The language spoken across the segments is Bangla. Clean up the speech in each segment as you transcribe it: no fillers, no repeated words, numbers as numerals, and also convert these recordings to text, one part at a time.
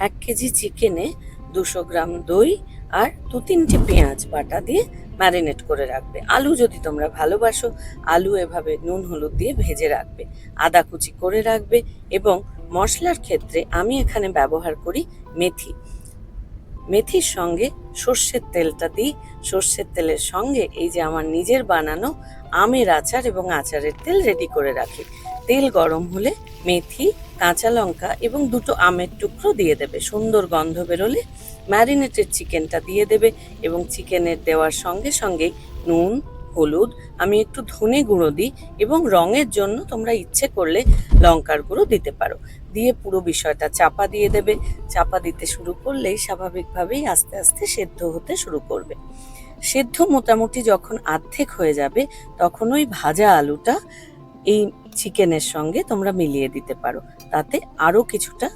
1 কেজি চিকেনে 200 গ্রাম দই আর 2-3টে পেঁয়াজ বাটা দিয়ে ম্যারিনেট করে রাখবে। আলু যদি তোমরা ভালোবাসো, আলু এভাবে নুন হলুদ দিয়ে ভেজে রাখবে। আদা কুচি করে রাখবে এবং মশলার ক্ষেত্রে আমি এখানে ব্যবহার করি মেথি। মেথির সঙ্গে সর্ষের তেলটা দিই। সর্ষের তেলের সঙ্গে এই যে আমার নিজের বানানো আমের আচার এবং আচারের তেল রেডি করে রাখি। তেল গরম হলে মেথি, কাঁচা লঙ্কা এবং 2টো আমের টুকরো দিয়ে দেবে। সুন্দর গন্ধ বেরোলে ম্যারিনেটেড চিকেনটা দিয়ে দেবে এবং চিকেনের দেওয়ার সঙ্গে সঙ্গেই নুন, হলুদ, আমি একটু ধনে গুঁড়ো দিই এবং রঙের জন্য তোমরা ইচ্ছে করলে লঙ্কার গুঁড়ো দিতে পারো। দিয়ে পুরো বিষয়টা চাপা দিয়ে দেবে। চাপা দিতে শুরু করলেই স্বাভাবিকভাবেই আস্তে আস্তে সেদ্ধ হতে শুরু করবে। সেদ্ধ মোটামুটি যখন অর্ধেক হয়ে যাবে তখন ওই ভাজা আলুটা এই চিকেনের সঙ্গে তোমরা মিলিয়ে দিতে পারো। তাতে আরও কিছুটা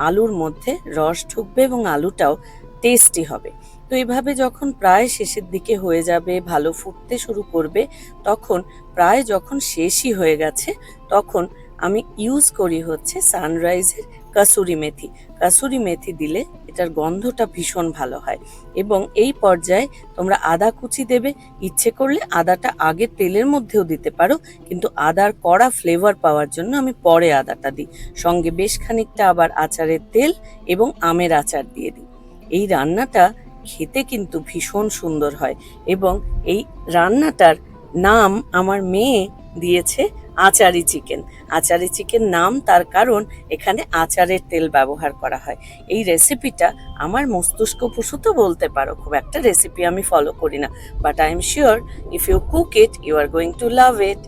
আলুর মধ্যে রস ঢুকবে এবং আলুটাও টেস্টি হবে। তো এইভাবে যখন প্রায় শেষের দিকে হয়ে যাবে, ভালো ফুটতে শুরু করবে, তখন প্রায় যখন শেষই হয়ে গেছে তখন আমি ইউজ করি হচ্ছে সানরাইজের কাসুরি মেথি। কাসুরি মেথি দিলে এটার গন্ধটা ভীষণ ভালো হয়। এবং এই পর্যায়ে তোমরা আদা কুচি দেবে। ইচ্ছে করলে আদাটা আগে তেলের মধ্যেও দিতে পারো, কিন্তু আদার কড়া ফ্লেভার পাওয়ার জন্য আমি পরে আদাটা দিই। সঙ্গে বেশ খানিকটা আবার আচারের তেল এবং আমের আচার দিয়ে দিই। এই রান্নাটা খেতে কিন্তু ভীষণ সুন্দর হয় এবং এই রান্নাটার নাম আমার মেয়ে দিয়েছে আচারি চিকেন। আচারি চিকেন নাম তার কারণ এখানে আচারের তেল ব্যবহার করা হয়। এই রেসিপিটা আমার মস্তিষ্ক প্রসূত বলতে পারো, খুব একটা রেসিপি আমি ফলো করি না, but I am sure if you cook it you are going to love it.